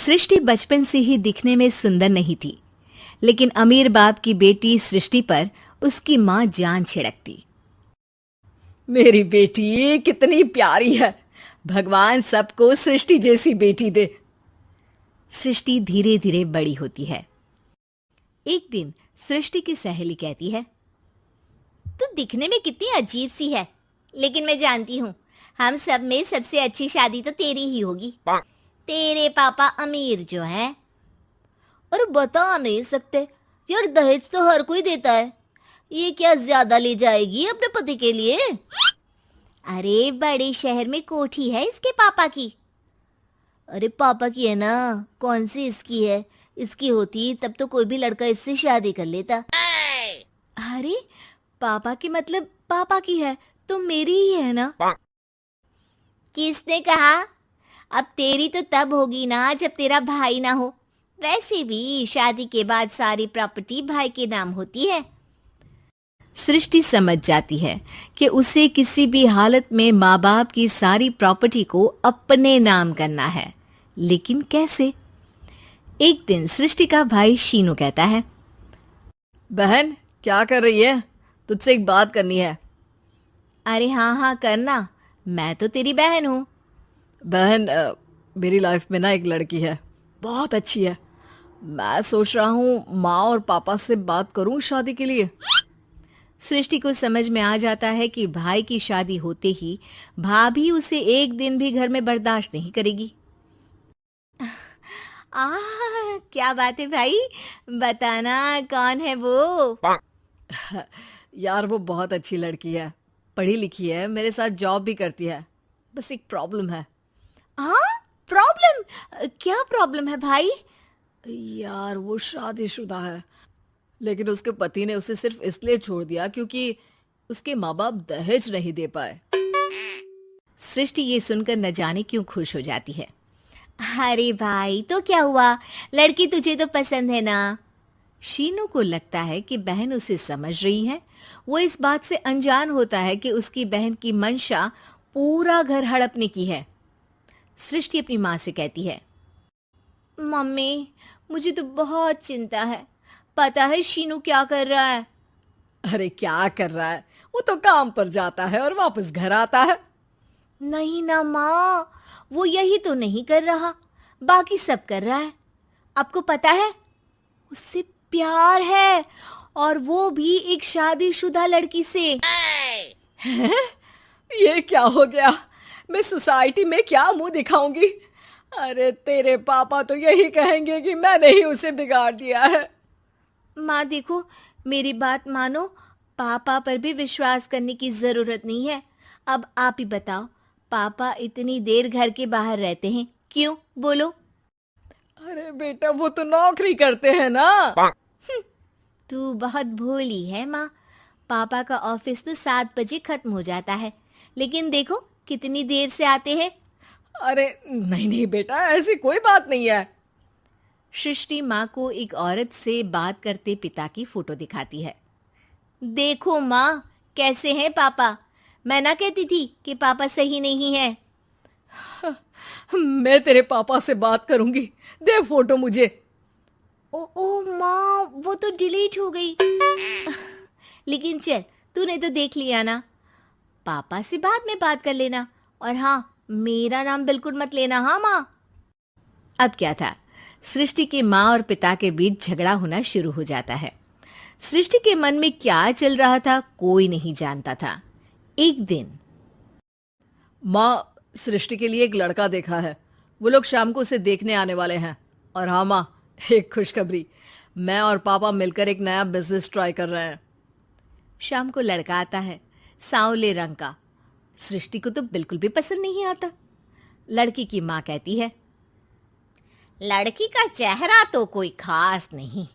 सृष्टि बचपन से ही दिखने में सुंदर नहीं थी, लेकिन अमीर बाप की बेटी सृष्टि पर उसकी माँ जान छिड़कती। मेरी बेटी कितनी प्यारी है, भगवान सबको सृष्टि जैसी बेटी दे। सृष्टि धीरे धीरे बड़ी होती है। एक दिन सृष्टि की सहेली कहती है, तू दिखने में कितनी अजीब सी है, लेकिन मैं जानती हूँ हम सब में सबसे अच्छी शादी तो तेरी ही होगी। तेरे पापा अमीर जो हैं। और बता नहीं सकते यार, दहेज तो हर कोई देता है, ये क्या ज्यादा ले जाएगी अपने पति के लिए? अरे बड़े शहर में कोठी है इसके पापा की। अरे पापा की है ना, कौन सी इसकी है? इसकी होती तब तो कोई भी लड़का इससे शादी कर लेता। अरे पापा की मतलब पापा की है तो मेरी ही है ना? किसने कहा? अब तेरी तो तब होगी ना जब तेरा भाई ना हो। वैसे भी शादी के बाद सारी प्रॉपर्टी भाई के नाम होती है। सृष्टि समझ जाती है कि उसे किसी भी हालत में माँ बाप की सारी प्रॉपर्टी को अपने नाम करना है, लेकिन कैसे? एक दिन सृष्टि का भाई शीनू कहता है, बहन क्या कर रही है? तुझसे एक बात करनी है। अरे हाँ हाँ करना, मैं तो तेरी बहन हूँ। बहन मेरी लाइफ में ना एक लड़की है, बहुत अच्छी है। मैं सोच रहा हूँ माँ और पापा से बात करूँ शादी के लिए। सृष्टि को समझ में आ जाता है कि भाई की शादी होते ही भाभी उसे एक दिन भी घर में बर्दाश्त नहीं करेगी। क्या बात है भाई, बताना कौन है वो? यार वो बहुत अच्छी लड़की है, पढ़ी लिखी है, मेरे साथ जॉब भी करती है। बस एक प्रॉब्लम है। प्रॉब्लम? क्या प्रॉब्लम है भाई? यार वो शादीशुदा है, लेकिन उसके पति ने उसे सिर्फ इसलिए छोड़ दिया क्योंकि उसके माँ बाप दहेज नहीं दे पाए। सृष्टि ये सुनकर न जाने क्यों खुश हो जाती है। अरे भाई तो क्या हुआ, लड़की तुझे तो पसंद है ना? शीनू को लगता है कि बहन उसे समझ रही है। वो इस बात से अनजान होता है कि उसकी बहन की मंशा पूरा घर हड़पने की है। सृष्टि अपनी माँ से कहती है, मम्मी मुझे तो बहुत चिंता है। पता है शीनू क्या कर रहा है? अरे क्या कर रहा है? वो तो काम पर जाता है और वापस घर आता है। नहीं ना माँ, वो यही तो नहीं कर रहा, बाकी सब कर रहा है। आपको पता है उससे प्यार है, और वो भी एक शादीशुदा लड़की से। हैं? ये क्या हो गया? मैं सोसाइटी में क्या मुंह दिखाऊंगी? अरे तेरे पापा तो यही कहेंगे कि मैंने ही उसे बिगाड़ दिया है। माँ देखो, मेरी बात मानो, पापा पर भी विश्वास करने की जरूरत नहीं है। अब आप ही बताओ, पापा इतनी देर घर के बाहर रहते हैं क्यों? बोलो। अरे बेटा वो तो नौकरी करते हैं ना। तू बहुत भोली है माँ। पापा का ऑफिस तो 7 बजे खत्म हो जाता है, लेकिन देखो कितनी देर से आते हैं। अरे नहीं नहीं बेटा, ऐसी कोई बात नहीं है। सृष्टि माँ को एक औरत से बात करते पिता की फोटो दिखाती है। देखो माँ, कैसे हैं पापा? मैं ना कहती थी कि पापा सही नहीं है। मैं तेरे पापा से बात करूंगी, दे फोटो मुझे। ओ माँ, वो तो डिलीट हो गई। लेकिन चल, तूने तो देख लिया ना। पापा से बाद में बात कर लेना, और हाँ, मेरा नाम बिल्कुल मत लेना। हाँ माँ। अब क्या था, सृष्टि के माँ और पिता के बीच झगड़ा होना शुरू हो जाता है। सृष्टि के मन में क्या चल रहा था कोई नहीं जानता था। एक दिन, माँ सृष्टि के लिए एक लड़का देखा है, वो लोग शाम को उसे देखने आने वाले हैं। और हाँ माँ, एक खुशखबरी, मैं और पापा मिलकर एक नया बिजनेस ट्राई कर रहे हैं। शाम को लड़का आता है, सांवले रंग का। सृष्टि को तो बिल्कुल भी पसंद नहीं आता। लड़की की माँ कहती है, लड़की का चेहरा तो कोई खास नहीं,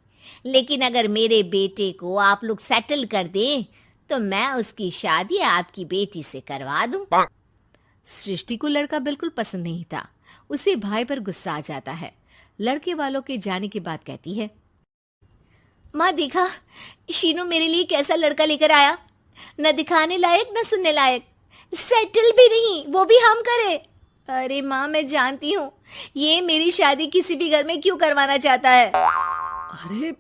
लेकिन अगर मेरे बेटे को आप लोग सेटल कर दें तो मैं उसकी शादी आपकी बेटी से करवा दूं। सृष्टि को लड़का बिल्कुल पसंद नहीं था। उसे भाई पर गुस्सा आ जाता है। लड़के वालों के जाने के बाद कहती है, माँ देखा, शीनू मेरे लिए कैसा लड़का लेकर आया, न दिखाने लायक न सुनने लायक, सेटल भी नहीं, वो भी हम करे। अरे माँ, मैं जानती हूँ ये मेरी शादी किसी भी घर में क्यों करवाना चाहता है। अरे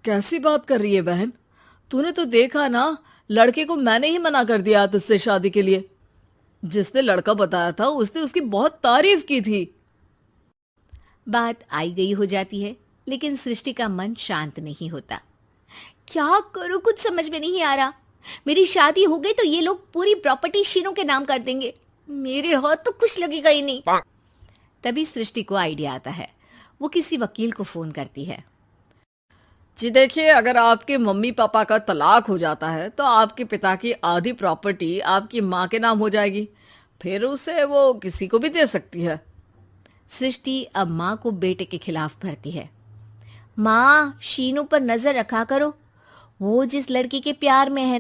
कैसी बात कर रही है बहन, तूने तो देखा ना, लड़के को मैंने ही मना कर दिया तुझसे शादी के लिए। जिसने लड़का बताया था उसने उसकी बहुत तारीफ की थी। बात आई गई हो जाती है, लेकिन सृष्टि का मन शांत नहीं होता। क्या करूं, कुछ समझ में नहीं आ रहा। मेरी शादी हो गई तो ये लोग पूरी प्रॉपर्टी शीनू के नाम कर देंगे, मेरे हाथ तो कुछ लगेगा ही नहीं। तभी सृष्टि को आइडिया आता है। वो किसी वकील को फोन करती है। जी देखिए, अगर आपके मम्मी पापा का तलाक हो जाता है तो आपके पिता की आधी प्रॉपर्टी आपकी माँ के नाम हो जाएगी, फिर उसे वो किसी को भी दे सकती है। सृष्टि अब माँ को बेटे के खिलाफ भरती है। माँ, शीनू पर नजर रखा करो, वो जिस लड़की के प्यार में है